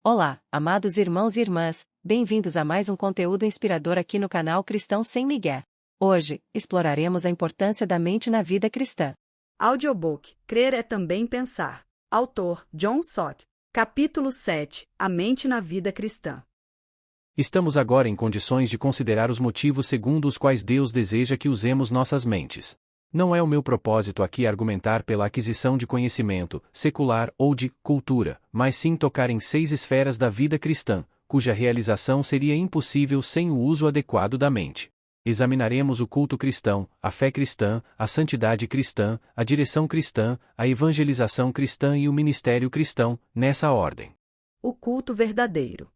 Olá, amados irmãos e irmãs, bem-vindos a mais um conteúdo inspirador aqui no canal Cristão Sem Migué. Hoje, exploraremos a importância da mente na vida cristã. Audiobook Crer é também pensar. Autor John Stott. Capítulo 7 A mente na vida cristã. Estamos agora em condições de considerar os motivos segundo os quais Deus deseja que usemos nossas mentes. Não é o meu propósito aqui argumentar pela aquisição de conhecimento, secular ou de cultura, mas sim tocar em 6 esferas da vida cristã, cuja realização seria impossível sem o uso adequado da mente. Examinaremos o culto cristão, a fé cristã, a santidade cristã, a direção cristã, a evangelização cristã e o ministério cristão, nessa ordem. O culto verdadeiro.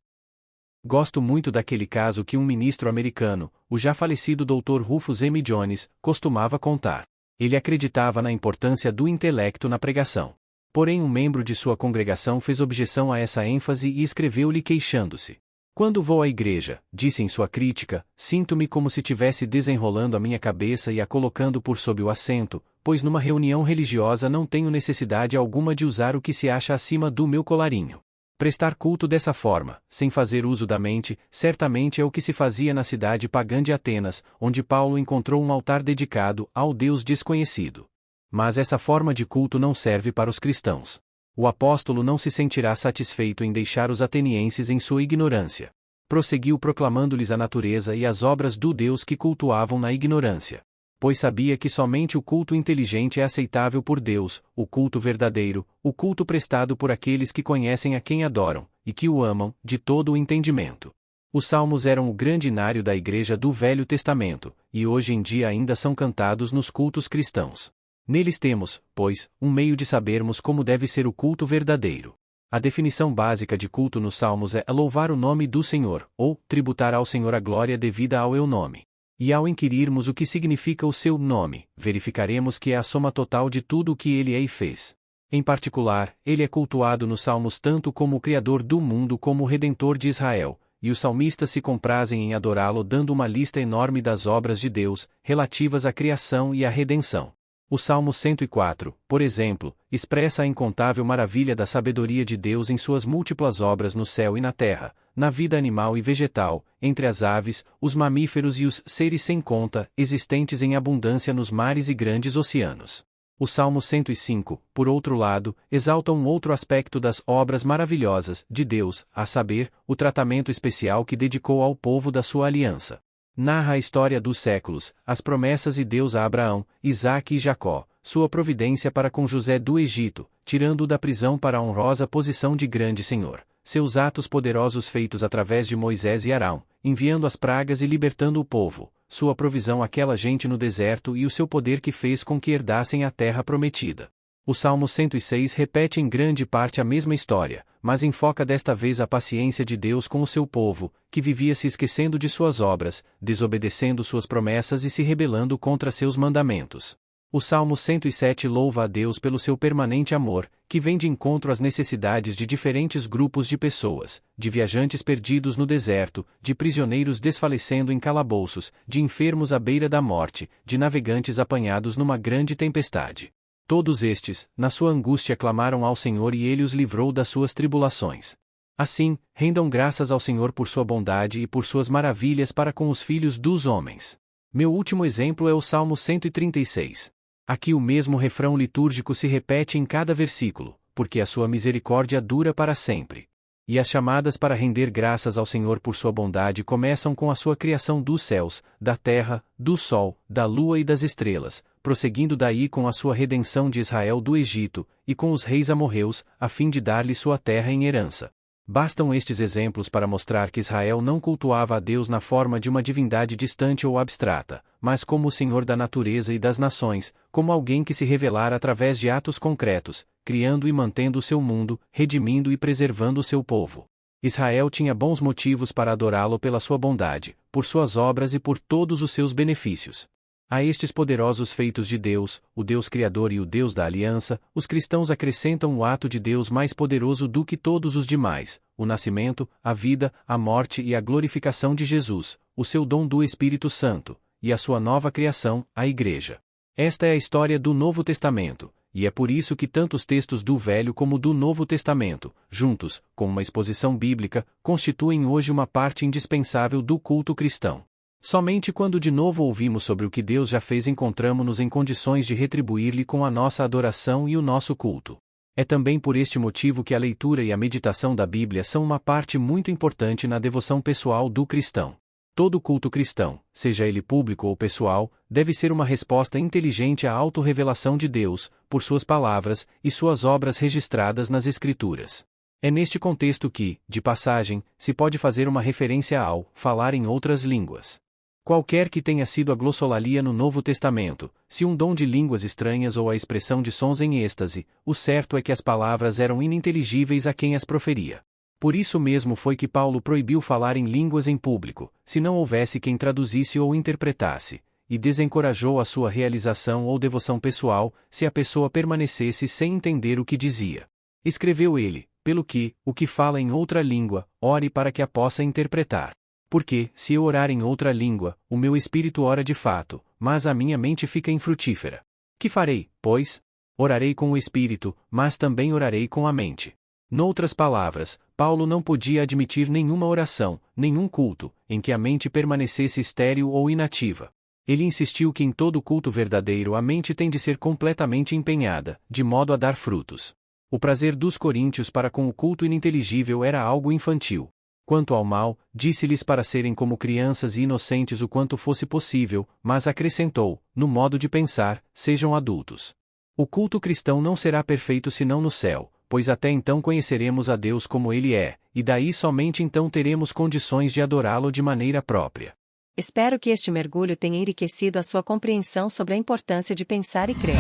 Gosto muito daquele caso que um ministro americano, o já falecido Dr. Rufus M. Jones, costumava contar. Ele acreditava na importância do intelecto na pregação. Porém, um membro de sua congregação fez objeção a essa ênfase e escreveu-lhe queixando-se. Quando vou à igreja, disse em sua crítica, sinto-me como se tivesse desenrolando a minha cabeça e a colocando por sob o assento, pois numa reunião religiosa não tenho necessidade alguma de usar o que se acha acima do meu colarinho. Prestar culto dessa forma, sem fazer uso da mente, certamente é o que se fazia na cidade pagã de Atenas, onde Paulo encontrou um altar dedicado ao Deus desconhecido. Mas essa forma de culto não serve para os cristãos. O apóstolo não se sentirá satisfeito em deixar os atenienses em sua ignorância. Prosseguiu proclamando-lhes a natureza e as obras do Deus que cultuavam na ignorância. Pois sabia que somente o culto inteligente é aceitável por Deus, o culto verdadeiro, o culto prestado por aqueles que conhecem a quem adoram, e que o amam, de todo o entendimento. Os salmos eram o grande inário da igreja do Velho Testamento, e hoje em dia ainda são cantados nos cultos cristãos. Neles temos, pois, um meio de sabermos como deve ser o culto verdadeiro. A definição básica de culto nos salmos é louvar o nome do Senhor, ou tributar ao Senhor a glória devida ao eu nome. E ao inquirirmos o que significa o seu nome, verificaremos que é a soma total de tudo o que ele é e fez. Em particular, ele é cultuado nos Salmos tanto como o Criador do mundo como o Redentor de Israel, e os salmistas se comprazem em adorá-lo dando uma lista enorme das obras de Deus, relativas à criação e à redenção. O Salmo 104, por exemplo, expressa a incontável maravilha da sabedoria de Deus em suas múltiplas obras no céu e na terra, na vida animal e vegetal, entre as aves, os mamíferos e os seres sem conta, existentes em abundância nos mares e grandes oceanos. O Salmo 105, por outro lado, exalta um outro aspecto das obras maravilhosas de Deus, a saber, o tratamento especial que dedicou ao povo da sua aliança. Narra a história dos séculos, as promessas de Deus a Abraão, Isaque e Jacó, sua providência para com José do Egito, tirando-o da prisão para a honrosa posição de grande senhor, seus atos poderosos feitos através de Moisés e Arão, enviando as pragas e libertando o povo, sua provisão àquela gente no deserto e o seu poder que fez com que herdassem a terra prometida. O Salmo 106 repete em grande parte a mesma história, mas enfoca desta vez a paciência de Deus com o seu povo, que vivia se esquecendo de suas obras, desobedecendo suas promessas e se rebelando contra seus mandamentos. O Salmo 107 louva a Deus pelo seu permanente amor, que vem de encontro às necessidades de diferentes grupos de pessoas, de viajantes perdidos no deserto, de prisioneiros desfalecendo em calabouços, de enfermos à beira da morte, de navegantes apanhados numa grande tempestade. Todos estes, na sua angústia clamaram ao Senhor e ele os livrou das suas tribulações. Assim, rendam graças ao Senhor por sua bondade e por suas maravilhas para com os filhos dos homens. Meu último exemplo é o Salmo 136. Aqui o mesmo refrão litúrgico se repete em cada versículo, porque a sua misericórdia dura para sempre. E as chamadas para render graças ao Senhor por sua bondade começam com a sua criação dos céus, da terra, do sol, da lua e das estrelas, prosseguindo daí com a sua redenção de Israel do Egito, e com os reis amorreus, a fim de dar-lhe sua terra em herança. Bastam estes exemplos para mostrar que Israel não cultuava a Deus na forma de uma divindade distante ou abstrata, mas como o Senhor da natureza e das nações, como alguém que se revelara através de atos concretos, criando e mantendo o seu mundo, redimindo e preservando o seu povo. Israel tinha bons motivos para adorá-lo pela sua bondade, por suas obras e por todos os seus benefícios. A estes poderosos feitos de Deus, o Deus Criador e o Deus da Aliança, os cristãos acrescentam o ato de Deus mais poderoso do que todos os demais, o nascimento, a vida, a morte e a glorificação de Jesus, o seu dom do Espírito Santo, e a sua nova criação, a Igreja. Esta é a história do Novo Testamento, e é por isso que tantos textos do Velho como do Novo Testamento, juntos, com uma exposição bíblica, constituem hoje uma parte indispensável do culto cristão. Somente quando de novo ouvimos sobre o que Deus já fez encontramos-nos em condições de retribuir-lhe com a nossa adoração e o nosso culto. É também por este motivo que a leitura e a meditação da Bíblia são uma parte muito importante na devoção pessoal do cristão. Todo culto cristão, seja ele público ou pessoal, deve ser uma resposta inteligente à autorrevelação de Deus, por suas palavras e suas obras registradas nas Escrituras. É neste contexto que, de passagem, se pode fazer uma referência ao falar em outras línguas. Qualquer que tenha sido a glossolalia no Novo Testamento, se um dom de línguas estranhas ou a expressão de sons em êxtase, o certo é que as palavras eram ininteligíveis a quem as proferia. Por isso mesmo foi que Paulo proibiu falar em línguas em público, se não houvesse quem traduzisse ou interpretasse, e desencorajou a sua realização ou devoção pessoal, se a pessoa permanecesse sem entender o que dizia. Escreveu ele, pelo que, o que fala em outra língua, ore para que a possa interpretar. Porque, se eu orar em outra língua, o meu espírito ora de fato, mas a minha mente fica infrutífera. Que farei, pois? Orarei com o espírito, mas também orarei com a mente. Noutras palavras, Paulo não podia admitir nenhuma oração, nenhum culto, em que a mente permanecesse estéril ou inativa. Ele insistiu que em todo culto verdadeiro a mente tem de ser completamente empenhada, de modo a dar frutos. O prazer dos coríntios para com o culto ininteligível era algo infantil. Quanto ao mal, disse-lhes para serem como crianças e inocentes o quanto fosse possível, mas acrescentou, no modo de pensar, sejam adultos. O culto cristão não será perfeito senão no céu, pois até então conheceremos a Deus como Ele é, e daí somente então teremos condições de adorá-lo de maneira própria. Espero que este mergulho tenha enriquecido a sua compreensão sobre a importância de pensar e crer.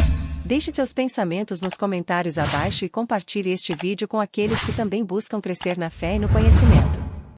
Deixe seus pensamentos nos comentários abaixo e compartilhe este vídeo com aqueles que também buscam crescer na fé e no conhecimento.